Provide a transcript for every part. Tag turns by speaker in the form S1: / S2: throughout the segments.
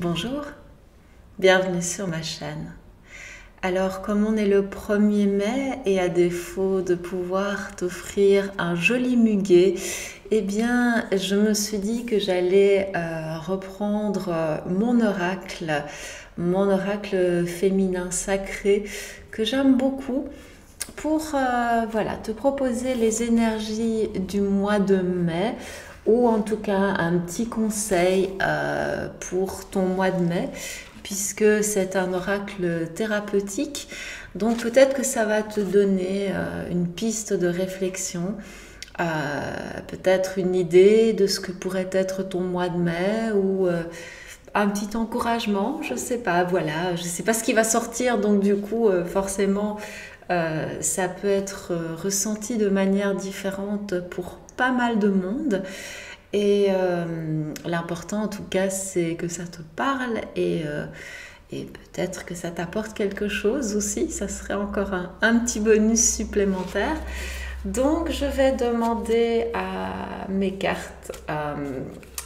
S1: Bonjour, bienvenue sur ma chaîne. Alors, comme on est le 1er mai et à défaut de pouvoir t'offrir un joli muguet, eh bien, je me suis dit que j'allais reprendre mon oracle féminin sacré que j'aime beaucoup pour voilà, te proposer les énergies du mois de mai ou en tout cas un petit conseil pour ton mois de mai puisque c'est un oracle thérapeutique. Donc peut-être que ça va te donner une piste de réflexion, peut-être une idée de ce que pourrait être ton mois de mai ou un petit encouragement, je sais pas, voilà, je sais pas ce qui va sortir, donc du coup forcément ça peut être ressenti de manière différente pour pas mal de monde. Et l'important en tout cas c'est que ça te parle et peut-être que ça t'apporte quelque chose aussi, ça serait encore un petit bonus supplémentaire. Donc je vais demander à mes cartes,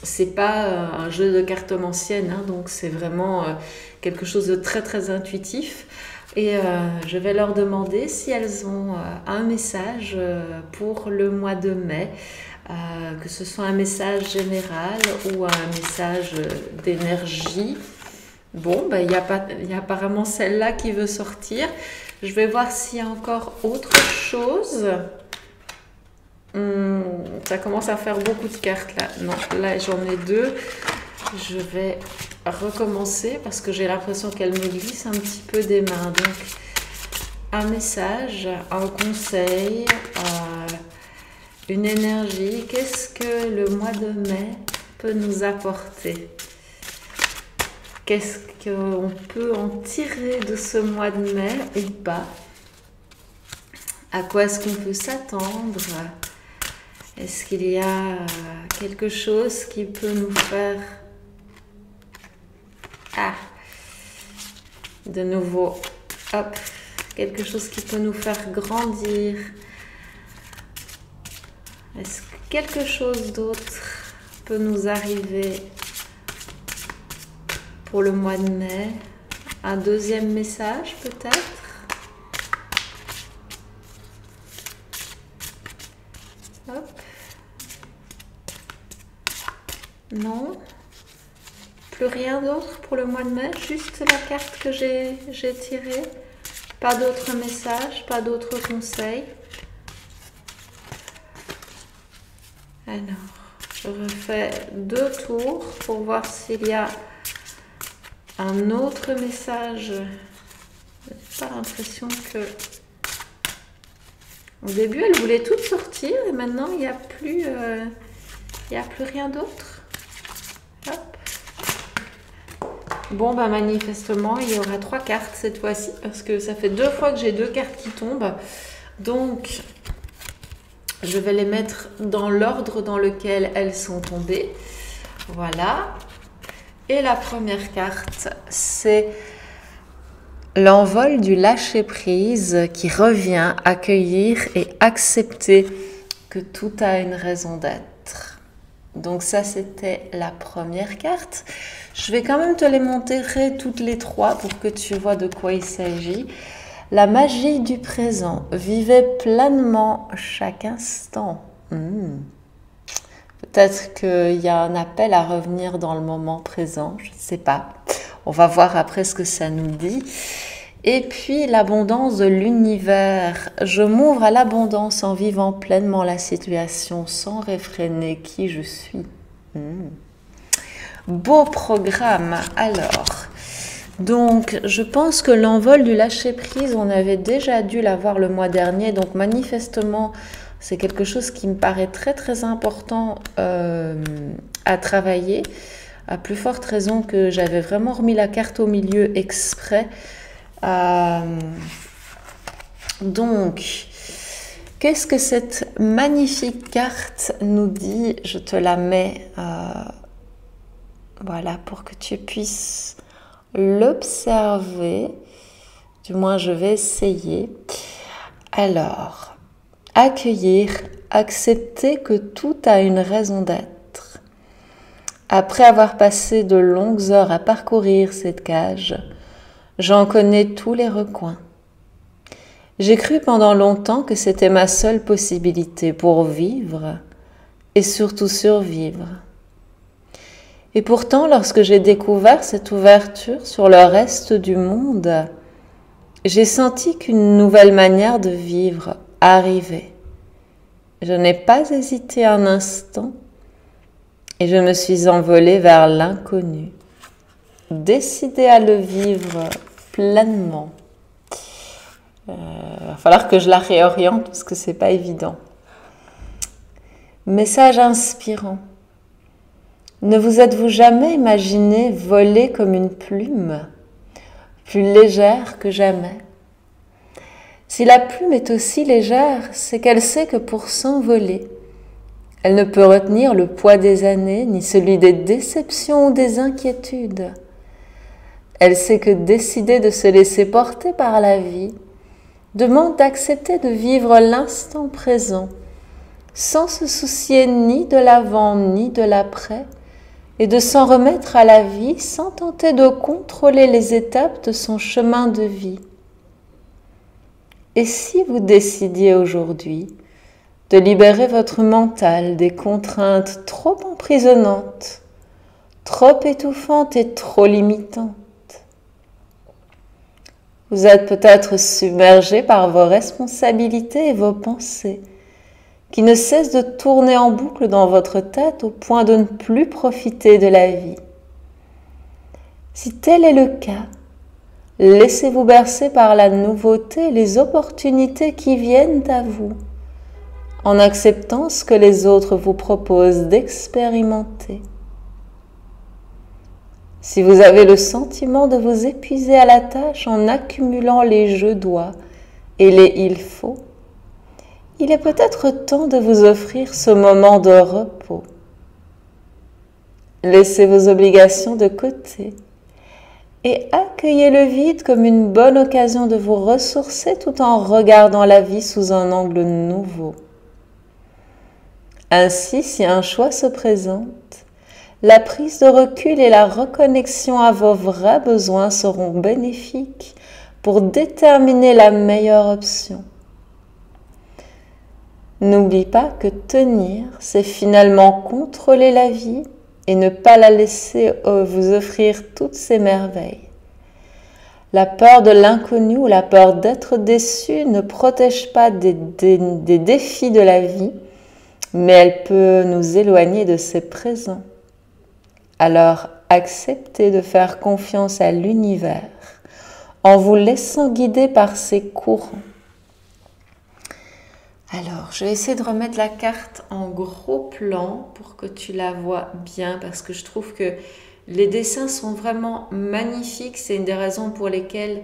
S1: c'est pas un jeu de cartomancienne, hein, donc c'est vraiment quelque chose de très très intuitif. Et je vais leur demander si elles ont un message pour le mois de mai, que ce soit un message général ou un message d'énergie. Bon, ben, il y a apparemment celle-là qui veut sortir. Je vais voir s'il y a encore autre chose. Ça commence à faire beaucoup de cartes là. Non, là j'en ai deux. Je vais recommencer parce que j'ai l'impression qu'elle me glisse un petit peu des mains. Donc, un message, un conseil, une énergie. Qu'est-ce que le mois de mai peut nous apporter? Qu'est-ce qu'on peut en tirer de ce mois de mai ou pas? À quoi est-ce qu'on peut s'attendre? Est-ce qu'il y a quelque chose qui peut nous faire... Ah, de nouveau, hop, quelque chose qui peut nous faire grandir. Est-ce que quelque chose d'autre peut nous arriver pour le mois de mai? Un deuxième message peut-être? Hop. Non. Plus rien d'autre pour le mois de mai, juste la carte que j'ai tirée. Pas d'autres messages, pas d'autres conseils. Alors, je refais 2 tours pour voir s'il y a un autre message. Je n'ai pas l'impression que... Au début, elle voulait tout sortir et maintenant, il n'y a plus rien d'autre. Hop. Bon, bah manifestement, il y aura 3 cartes cette fois-ci parce que ça fait 2 fois que j'ai 2 cartes qui tombent. Donc, je vais les mettre dans l'ordre dans lequel elles sont tombées. Voilà. Et la première carte, c'est l'envol du lâcher-prise qui revient accueillir et accepter que tout a une raison d'être. Donc ça, c'était la première carte. Je vais quand même te les montrer toutes les 3 pour que tu vois de quoi il s'agit. La magie du présent. Vivez pleinement chaque instant. Peut-être qu'il y a un appel à revenir dans le moment présent. Je ne sais pas. On va voir après ce que ça nous dit. Et puis l'abondance de l'univers. Je m'ouvre à l'abondance en vivant pleinement la situation sans réfréner qui je suis. Beau programme. Alors, donc je pense que l'envol du lâcher-prise, on avait déjà dû l'avoir le mois dernier. Donc manifestement, c'est quelque chose qui me paraît très très important à travailler. À plus forte raison que j'avais vraiment remis la carte au milieu exprès. Donc, qu'est-ce que cette magnifique carte nous dit? Je te la mets voilà pour que tu puisses l'observer. Du moins, je vais essayer. Alors, accueillir, accepter que tout a une raison d'être. Après avoir passé de longues heures à parcourir cette cage, j'en connais tous les recoins. J'ai cru pendant longtemps que c'était ma seule possibilité pour vivre et surtout survivre. Et pourtant, lorsque j'ai découvert cette ouverture sur le reste du monde, j'ai senti qu'une nouvelle manière de vivre arrivait. Je n'ai pas hésité un instant et je me suis envolée vers l'inconnu, décidée à le vivre pleinement. Va falloir que je la réoriente parce que c'est pas évident. Message inspirant. Ne vous êtes-vous jamais imaginé voler comme une plume, plus légère que jamais? Si la plume est aussi légère, c'est qu'elle sait que pour s'envoler, elle ne peut retenir le poids des années, ni celui des déceptions ou des inquiétudes. Elle sait que décider de se laisser porter par la vie demande d'accepter de vivre l'instant présent, sans se soucier ni de l'avant ni de l'après, et de s'en remettre à la vie sans tenter de contrôler les étapes de son chemin de vie. Et si vous décidiez aujourd'hui de libérer votre mental des contraintes trop emprisonnantes, trop étouffantes et trop limitantes? Vous êtes peut-être submergé par vos responsabilités et vos pensées, qui ne cessent de tourner en boucle dans votre tête au point de ne plus profiter de la vie. Si tel est le cas, laissez-vous bercer par la nouveauté et les opportunités qui viennent à vous, en acceptant ce que les autres vous proposent d'expérimenter. Si vous avez le sentiment de vous épuiser à la tâche en accumulant les je dois et les il faut, il est peut-être temps de vous offrir ce moment de repos. Laissez vos obligations de côté et accueillez le vide comme une bonne occasion de vous ressourcer tout en regardant la vie sous un angle nouveau. Ainsi, si un choix se présente, la prise de recul et la reconnexion à vos vrais besoins seront bénéfiques pour déterminer la meilleure option. N'oublie pas que tenir, c'est finalement contrôler la vie et ne pas la laisser vous offrir toutes ses merveilles. La peur de l'inconnu ou la peur d'être déçu ne protège pas des défis de la vie, mais elle peut nous éloigner de ses présents. Alors, acceptez de faire confiance à l'univers en vous laissant guider par ses courants. Alors, je vais essayer de remettre la carte en gros plan pour que tu la vois bien parce que je trouve que les dessins sont vraiment magnifiques. C'est une des raisons pour lesquelles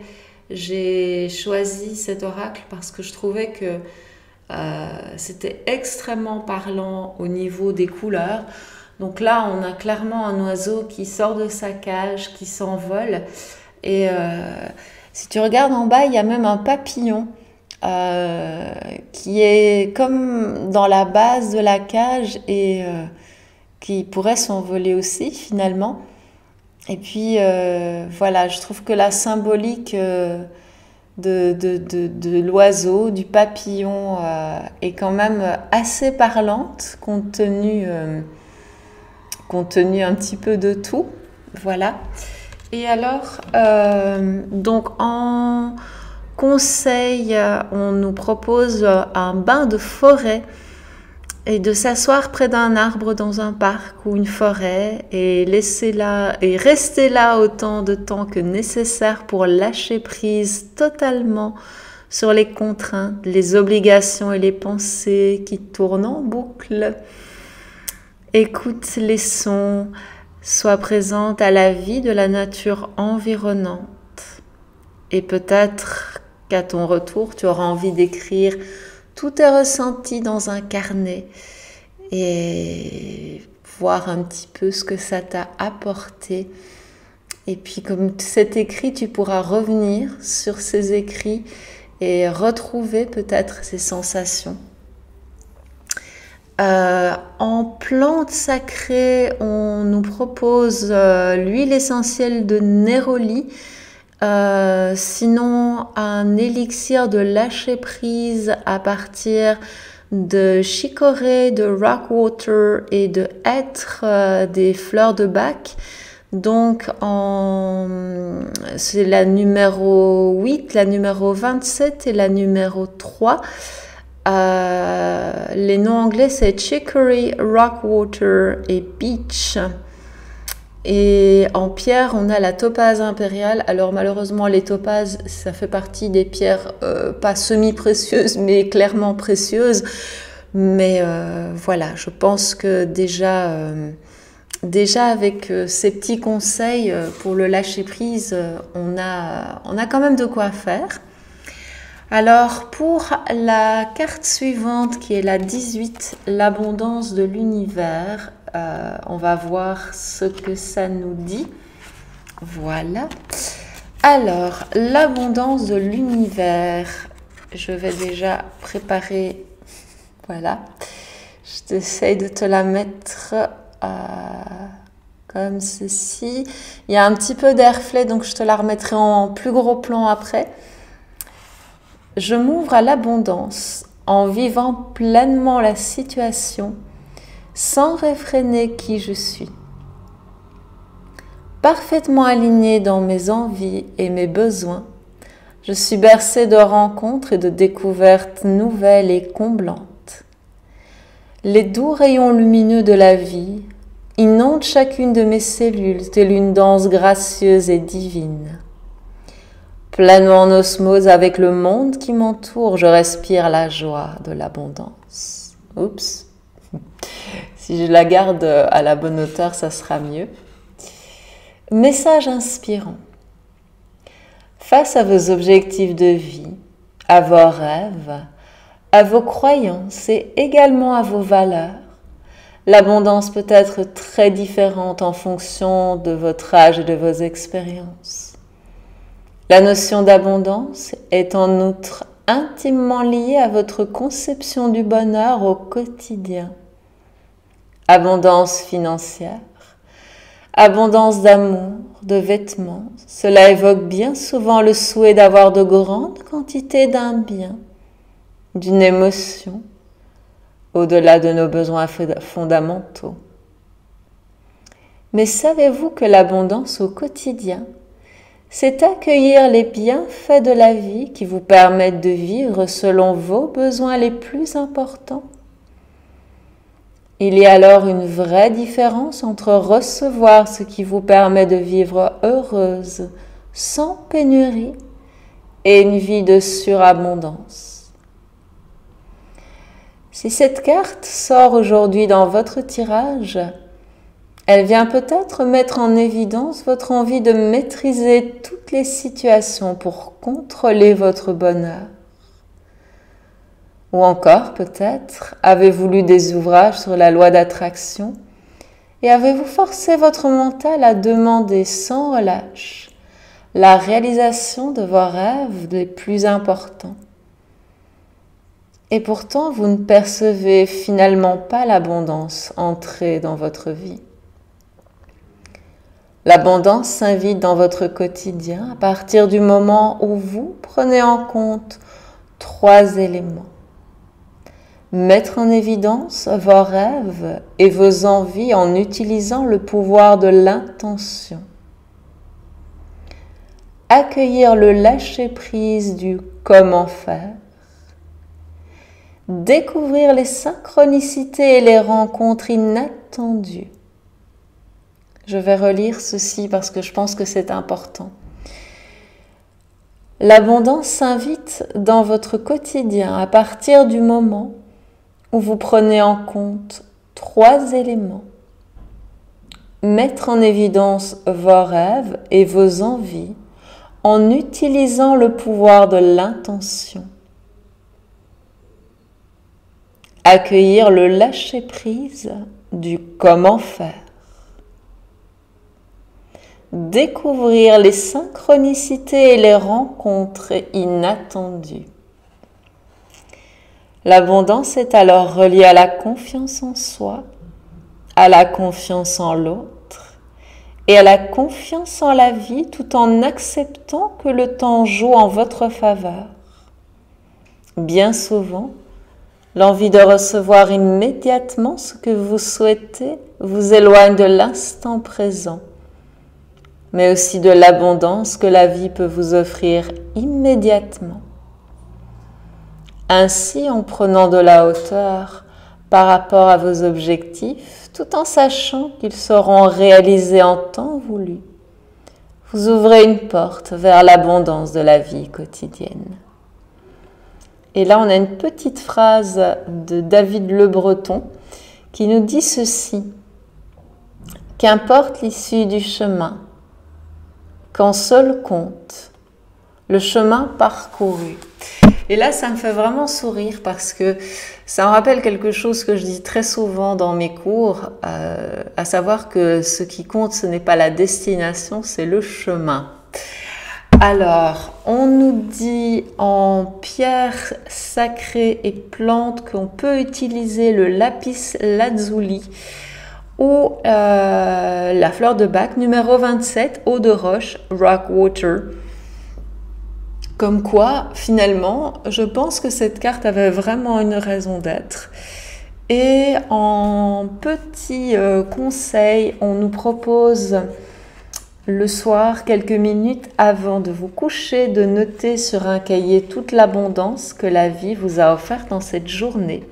S1: j'ai choisi cet oracle parce que je trouvais que c'était extrêmement parlant au niveau des couleurs. Donc là, on a clairement un oiseau qui sort de sa cage, qui s'envole. Et si tu regardes en bas, il y a même un papillon qui est comme dans la base de la cage et qui pourrait s'envoler aussi finalement. Et puis voilà, je trouve que la symbolique de l'oiseau, du papillon est quand même assez parlante compte tenu un petit peu de tout. Voilà. Et alors, donc en conseil, on nous propose un bain de forêt et de s'asseoir près d'un arbre dans un parc ou une forêt et rester là autant de temps que nécessaire pour lâcher prise totalement sur les contraintes, les obligations et les pensées qui tournent en boucle. Écoute les sons, sois présente à la vie de la nature environnante et peut-être qu'à ton retour, tu auras envie d'écrire tous tes ressentis dans un carnet et voir un petit peu ce que ça t'a apporté. Et puis comme c'est écrit, tu pourras revenir sur ces écrits et retrouver peut-être ces sensations. En plante sacrée, on nous propose l'huile essentielle de néroli, sinon un élixir de lâcher prise à partir de chicorée, de rockwater et de hêtre, des fleurs de bac. Donc c'est la numéro 8, la numéro 27 et la numéro 3. Les noms anglais c'est Chicory, Rockwater et Beach. Et en pierre, on a la topaze impériale. Alors malheureusement, les topazes, ça fait partie des pierres pas semi-précieuses, mais clairement précieuses. Mais voilà, je pense que déjà avec ces petits conseils pour le lâcher-prise, on a quand même de quoi faire. Alors pour la carte suivante qui est la 18, l'abondance de l'univers, on va voir ce que ça nous dit. Voilà. Alors l'abondance de l'univers, je vais déjà préparer, voilà, je t'essaye de te la mettre comme ceci. Il y a un petit peu d'airflow, donc je te la remettrai en plus gros plan après. Je m'ouvre à l'abondance en vivant pleinement la situation sans réfréner qui je suis. Parfaitement alignée dans mes envies et mes besoins, je suis bercée de rencontres et de découvertes nouvelles et comblantes. Les doux rayons lumineux de la vie inondent chacune de mes cellules telle une danse gracieuse et divine. Pleinement en osmose avec le monde qui m'entoure, je respire la joie de l'abondance. Oups. Si je la garde à la bonne hauteur, ça sera mieux. Message inspirant. Face à vos objectifs de vie, à vos rêves, à vos croyances et également à vos valeurs, l'abondance peut être très différente en fonction de votre âge et de vos expériences. La notion d'abondance est en outre intimement liée à votre conception du bonheur au quotidien. Abondance financière, abondance d'amour, de vêtements, cela évoque bien souvent le souhait d'avoir de grandes quantités d'un bien, d'une émotion, au-delà de nos besoins fondamentaux. Mais savez-vous que l'abondance au quotidien, c'est accueillir les bienfaits de la vie qui vous permettent de vivre selon vos besoins les plus importants? Il y a alors une vraie différence entre recevoir ce qui vous permet de vivre heureuse, sans pénurie, et une vie de surabondance. Si cette carte sort aujourd'hui dans votre tirage, elle vient peut-être mettre en évidence votre envie de maîtriser toutes les situations pour contrôler votre bonheur. Ou encore, peut-être, avez-vous lu des ouvrages sur la loi d'attraction et avez-vous forcé votre mental à demander sans relâche la réalisation de vos rêves les plus importants. Et pourtant, vous ne percevez finalement pas l'abondance entrer dans votre vie. L'abondance s'invite dans votre quotidien à partir du moment où vous prenez en compte 3 éléments. Mettre en évidence vos rêves et vos envies en utilisant le pouvoir de l'intention. Accueillir le lâcher-prise du comment faire. Découvrir les synchronicités et les rencontres inattendues. Je vais relire ceci parce que je pense que c'est important. L'abondance s'invite dans votre quotidien à partir du moment où vous prenez en compte 3 éléments. Mettre en évidence vos rêves et vos envies en utilisant le pouvoir de l'intention. Accueillir le lâcher-prise du comment faire. Découvrir les synchronicités et les rencontres inattendues. L'abondance est alors reliée à la confiance en soi, à la confiance en l'autre et à la confiance en la vie tout en acceptant que le temps joue en votre faveur. Bien souvent, l'envie de recevoir immédiatement ce que vous souhaitez vous éloigne de l'instant présent, mais aussi de l'abondance que la vie peut vous offrir immédiatement. Ainsi, en prenant de la hauteur par rapport à vos objectifs, tout en sachant qu'ils seront réalisés en temps voulu, vous ouvrez une porte vers l'abondance de la vie quotidienne. Et là, on a une petite phrase de David Le Breton qui nous dit ceci: « Qu'importe l'issue du chemin, qu'en seul compte le chemin parcouru. » Et là, ça me fait vraiment sourire parce que ça me rappelle quelque chose que je dis très souvent dans mes cours, à savoir que ce qui compte, ce n'est pas la destination, c'est le chemin. Alors, on nous dit en pierre sacrée et plante qu'on peut utiliser le lapis lazuli ou la fleur de Bach, numéro 27, eau de roche, rock water. Comme quoi, finalement, je pense que cette carte avait vraiment une raison d'être. Et en petit conseil, on nous propose le soir, quelques minutes avant de vous coucher, de noter sur un cahier toute l'abondance que la vie vous a offerte dans cette journée.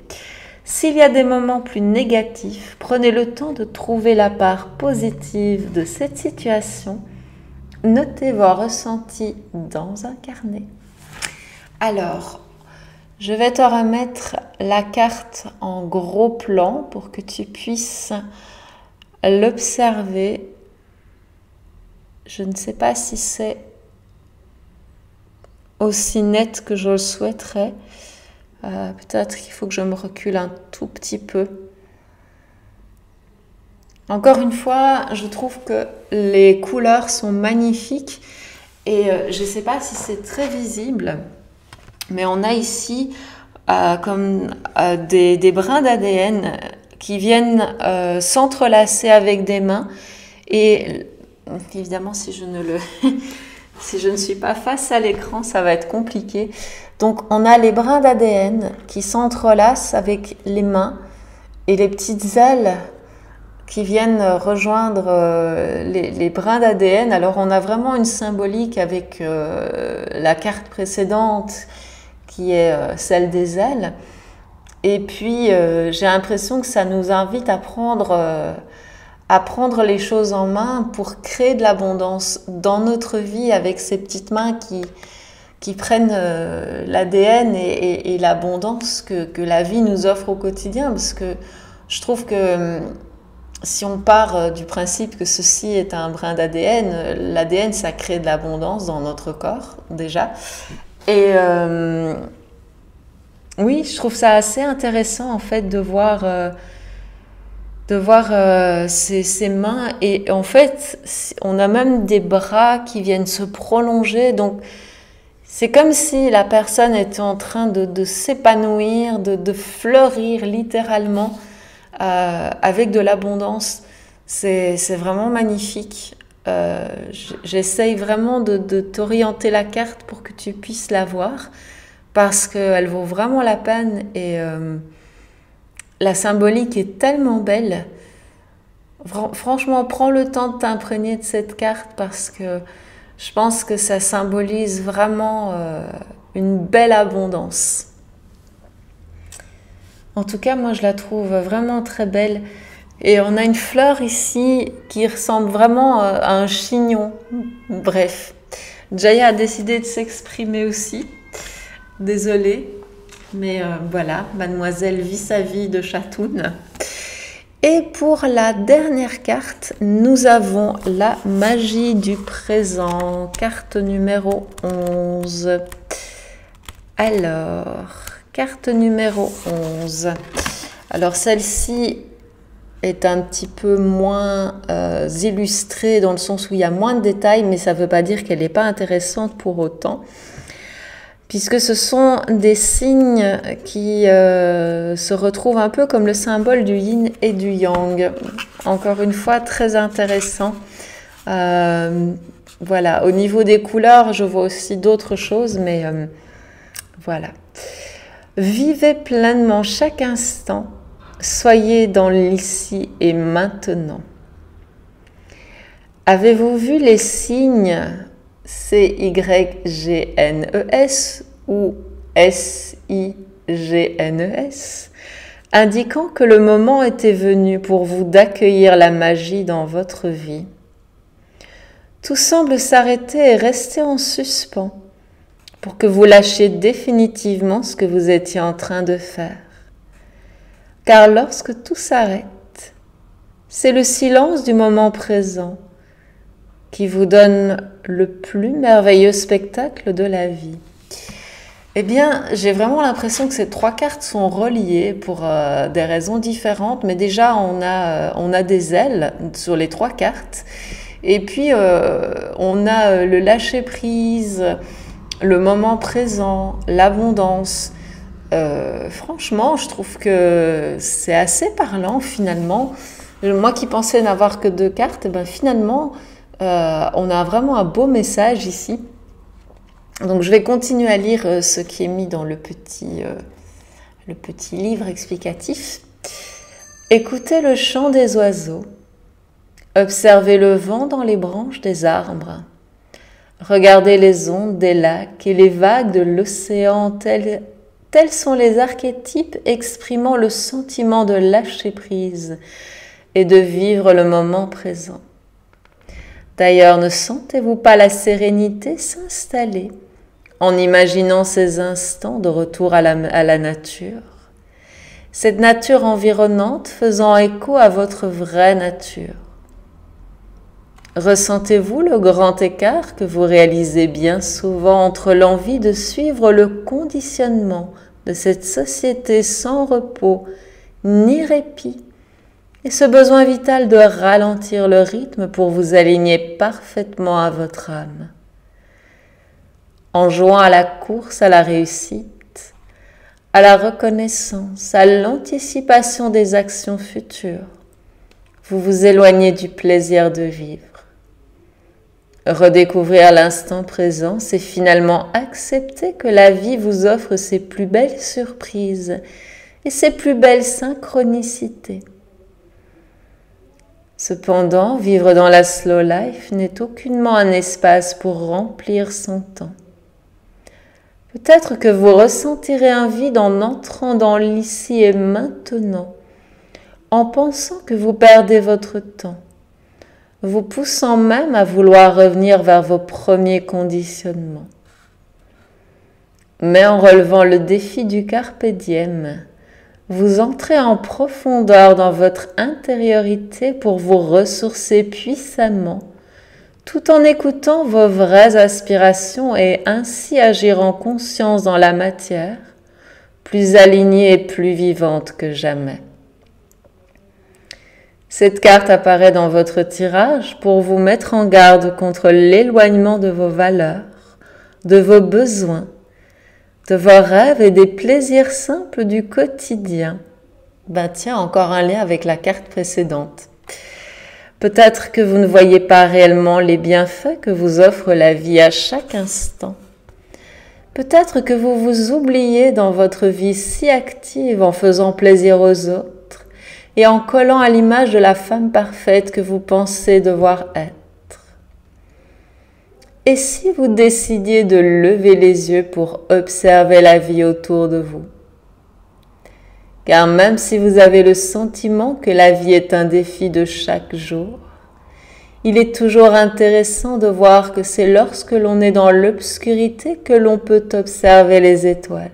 S1: S'il y a des moments plus négatifs, prenez le temps de trouver la part positive de cette situation. Notez vos ressentis dans un carnet. Alors, je vais te remettre la carte en gros plan pour que tu puisses l'observer. Je ne sais pas si c'est aussi net que je le souhaiterais. Peut-être qu'il faut que je me recule un tout petit peu. Encore une fois, je trouve que les couleurs sont magnifiques et je ne sais pas si c'est très visible, mais on a ici des brins d'ADN qui viennent s'entrelacer avec des mains et évidemment si je ne suis pas face à l'écran, ça va être compliqué. Donc on a les brins d'ADN qui s'entrelacent avec les mains et les petites ailes qui viennent rejoindre les brins d'ADN. Alors on a vraiment une symbolique avec la carte précédente qui est celle des ailes. Et puis j'ai l'impression que ça nous invite à prendre les choses en main pour créer de l'abondance dans notre vie avec ces petites mains qui prennent l'ADN et l'abondance que la vie nous offre au quotidien. Parce que je trouve que si on part du principe que ceci est un brin d'ADN, l'ADN, ça crée de l'abondance dans notre corps, déjà. Et oui, je trouve ça assez intéressant, en fait, de voir ces mains. Et en fait, on a même des bras qui viennent se prolonger. Donc, c'est comme si la personne était en train de s'épanouir, de fleurir littéralement, avec de l'abondance. C'est vraiment magnifique. J'essaye vraiment de t'orienter la carte pour que tu puisses la voir parce qu'elle vaut vraiment la peine et la symbolique est tellement belle. Franchement, prends le temps de t'imprégner de cette carte parce que je pense que ça symbolise vraiment une belle abondance. En tout cas, moi, je la trouve vraiment très belle. Et on a une fleur ici qui ressemble vraiment à un chignon. Bref, Jaya a décidé de s'exprimer aussi. Désolée, mais voilà, mademoiselle vit sa vie de chatoune. Et pour la dernière carte, nous avons la magie du présent, carte numéro 11. Alors, carte numéro 11. Alors celle-ci est un petit peu moins illustrée dans le sens où il y a moins de détails, mais ça ne veut pas dire qu'elle n'est pas intéressante pour autant. puisque ce sont des signes qui se retrouvent un peu comme le symbole du yin et du yang. Encore une fois, très intéressant. Voilà, au niveau des couleurs, je vois aussi d'autres choses, mais voilà. Vivez pleinement chaque instant, soyez dans l'ici et maintenant. Avez-vous vu les signes CYGNES ou SIGNES, indiquant que le moment était venu pour vous d'accueillir la magie dans votre vie? Tout semble s'arrêter et rester en suspens pour que vous lâchiez définitivement ce que vous étiez en train de faire. Car lorsque tout s'arrête, c'est le silence du moment présent qui vous donne le plus merveilleux spectacle de la vie. Eh bien, j'ai vraiment l'impression que ces 3 cartes sont reliées pour des raisons différentes, mais déjà on a des ailes sur les 3 cartes, et puis on a le lâcher-prise, le moment présent, l'abondance. Franchement, je trouve que c'est assez parlant finalement. Moi qui pensais n'avoir que 2 cartes, ben finalement, on a vraiment un beau message ici. Donc je vais continuer à lire ce qui est mis dans le petit livre explicatif. Écoutez le chant des oiseaux. Observez le vent dans les branches des arbres. Regardez les ondes des lacs et les vagues de l'océan, tels sont les archétypes exprimant le sentiment de lâcher prise et de vivre le moment présent. D'ailleurs, ne sentez-vous pas la sérénité s'installer en imaginant ces instants de retour à la nature, cette nature environnante faisant écho à votre vraie nature? Ressentez-vous le grand écart que vous réalisez bien souvent entre l'envie de suivre le conditionnement de cette société sans repos ni répit et ce besoin vital de ralentir le rythme pour vous aligner parfaitement à votre âme? En jouant à la course à la réussite, à la reconnaissance, à l'anticipation des actions futures, vous vous éloignez du plaisir de vivre. Redécouvrir l'instant présent, c'est finalement accepter que la vie vous offre ses plus belles surprises et ses plus belles synchronicités. Cependant, vivre dans la slow life n'est aucunement un espace pour remplir son temps. Peut-être que vous ressentirez un vide en entrant dans l'ici et maintenant, en pensant que vous perdez votre temps, vous poussant même à vouloir revenir vers vos premiers conditionnements. Mais en relevant le défi du carpe diem, vous entrez en profondeur dans votre intériorité pour vous ressourcer puissamment, tout en écoutant vos vraies aspirations et ainsi agir en conscience dans la matière, plus alignée et plus vivante que jamais. Cette carte apparaît dans votre tirage pour vous mettre en garde contre l'éloignement de vos valeurs, de vos besoins, de vos rêves et des plaisirs simples du quotidien. Ben tiens, encore un lien avec la carte précédente. Peut-être que vous ne voyez pas réellement les bienfaits que vous offre la vie à chaque instant. Peut-être que vous vous oubliez dans votre vie si active en faisant plaisir aux autres et en collant à l'image de la femme parfaite que vous pensez devoir être. Et si vous décidiez de lever les yeux pour observer la vie autour de vous? Car même si vous avez le sentiment que la vie est un défi de chaque jour, il est toujours intéressant de voir que c'est lorsque l'on est dans l'obscurité que l'on peut observer les étoiles.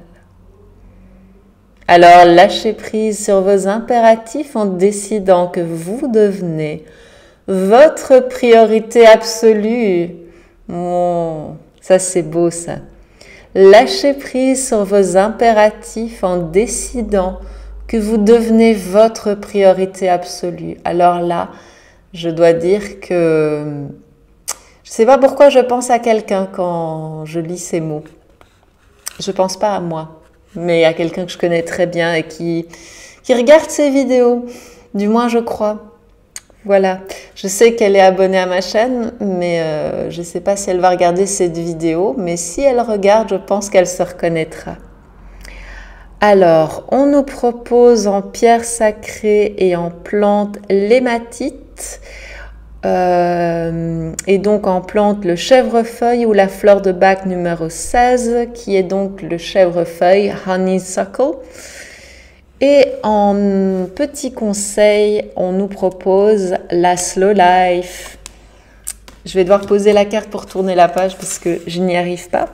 S1: Alors lâchez prise sur vos impératifs en décidant que vous devenez votre priorité absolue. Oh, ça c'est beau ça. Lâchez prise sur vos impératifs en décidant que vous devenez votre priorité absolue. Alors là, je dois dire que je ne sais pas pourquoi je pense à quelqu'un quand je lis ces mots. Je pense pas à moi, mais à quelqu'un que je connais très bien et qui regarde ces vidéos. Du moins, je crois. Voilà. Je sais qu'elle est abonnée à ma chaîne, mais je ne sais pas si elle va regarder cette vidéo. Mais si elle regarde, je pense qu'elle se reconnaîtra. Alors, on nous propose en pierre sacrée et en plante l'hématite. Et donc en plante le chèvrefeuille ou la fleur de bac numéro 16, qui est donc le chèvrefeuille, honeysuckle. Et en petit conseil, on nous propose la slow life. Je vais devoir poser la carte pour tourner la page parce que je n'y arrive pas.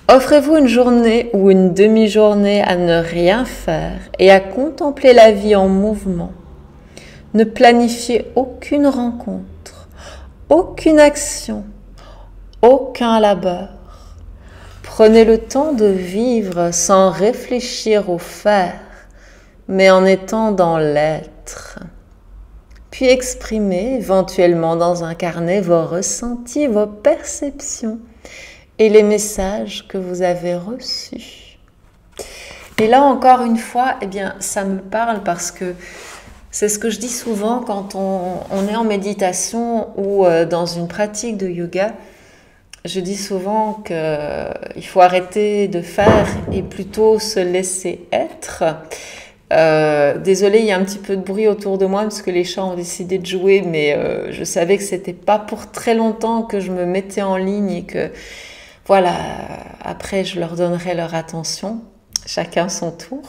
S1: Offrez-vous une journée ou une demi-journée à ne rien faire et à contempler la vie en mouvement. Ne planifiez aucune rencontre, aucune action, aucun labeur. Prenez le temps de vivre sans réfléchir au faire, mais en étant dans l'être. Puis exprimez éventuellement dans un carnet vos ressentis, vos perceptions et les messages que vous avez reçus. Et là encore une fois, eh bien, ça me parle parce que c'est ce que je dis souvent quand on est en méditation ou dans une pratique de yoga. Je dis souvent qu'il faut arrêter de faire et plutôt se laisser être. Désolée, il y a un petit peu de bruit autour de moi parce que les chats ont décidé de jouer, mais je savais que c'était pas pour très longtemps que je me mettais en ligne et que voilà, après je leur donnerai leur attention, chacun son tour.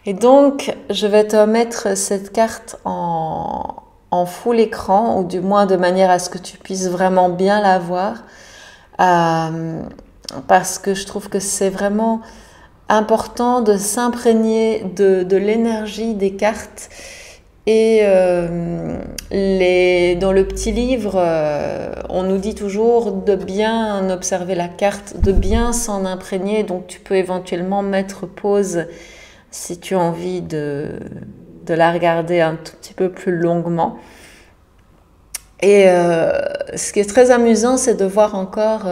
S1: Et donc, je vais te mettre cette carte en full écran, ou du moins de manière à ce que tu puisses vraiment bien la voir, parce que je trouve que c'est vraiment important de s'imprégner de l'énergie des cartes. Et dans le petit livre, on nous dit toujours de bien observer la carte, de bien s'en imprégner, donc tu peux éventuellement mettre pause si tu as envie de la regarder un tout petit peu plus longuement. Et ce qui est très amusant, c'est de voir encore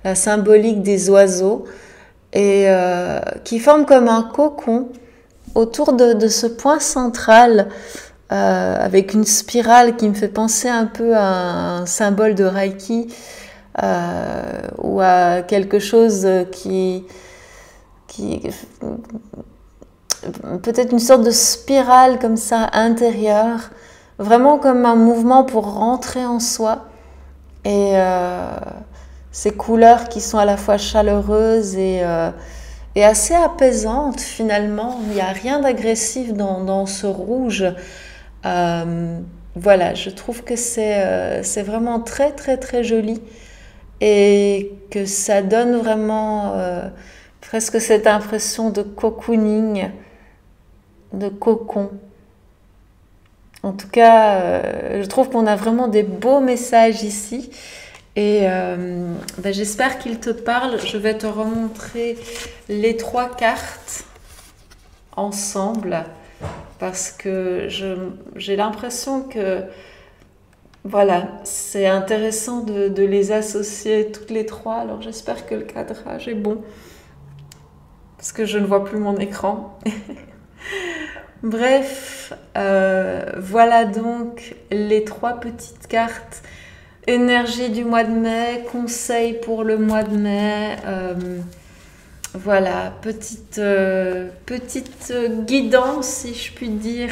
S1: la symbolique des oiseaux et qui forment comme un cocon autour de ce point central avec une spirale qui me fait penser un peu à un symbole de Reiki ou à quelque chose qui peut-être une sorte de spirale comme ça intérieure, vraiment comme un mouvement pour rentrer en soi. Et ces couleurs qui sont à la fois chaleureuses et assez apaisantes finalement. Il n'y a rien d'agressif dans ce rouge. Voilà, je trouve que c'est vraiment très très très joli et que ça donne vraiment presque cette impression de cocooning, de cocon. En tout cas, je trouve qu'on a vraiment des beaux messages ici. Et j'espère qu'ils te parlent. Je vais te remontrer les 3 cartes ensemble parce que j'ai l'impression que voilà, c'est intéressant de les associer toutes les 3. Alors j'espère que le cadrage est bon parce que je ne vois plus mon écran. Bref, voilà donc les 3 petites cartes. Énergie du mois de mai, conseil pour le mois de mai. Voilà, petite guidance, si je puis dire,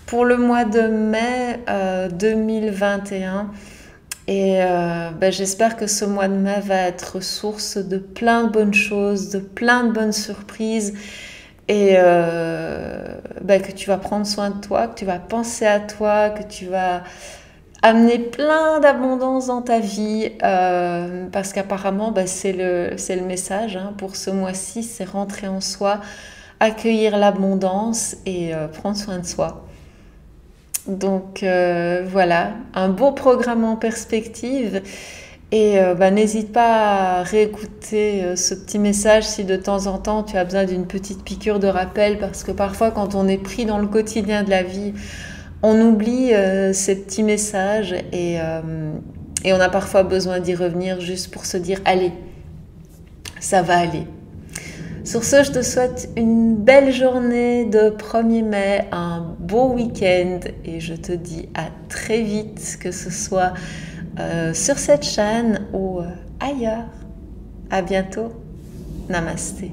S1: pour le mois de mai 2021. Et j'espère que ce mois de mai va être source de plein de bonnes choses, de plein de bonnes surprises. Et que tu vas prendre soin de toi, que tu vas penser à toi, que tu vas amener plein d'abondance dans ta vie, parce qu'apparemment c'est le message pour ce mois-ci, c'est rentrer en soi, accueillir l'abondance et prendre soin de soi. Donc voilà, un beau programme en perspective. Et n'hésite pas à réécouter ce petit message si de temps en temps tu as besoin d'une petite piqûre de rappel, parce que parfois quand on est pris dans le quotidien de la vie, on oublie ces petits messages et on a parfois besoin d'y revenir juste pour se dire allez, ça va aller. Sur ce, je te souhaite une belle journée de 1er mai, un beau week-end et je te dis à très vite, que ce soit sur cette chaîne ou ailleurs. À bientôt. Namasté.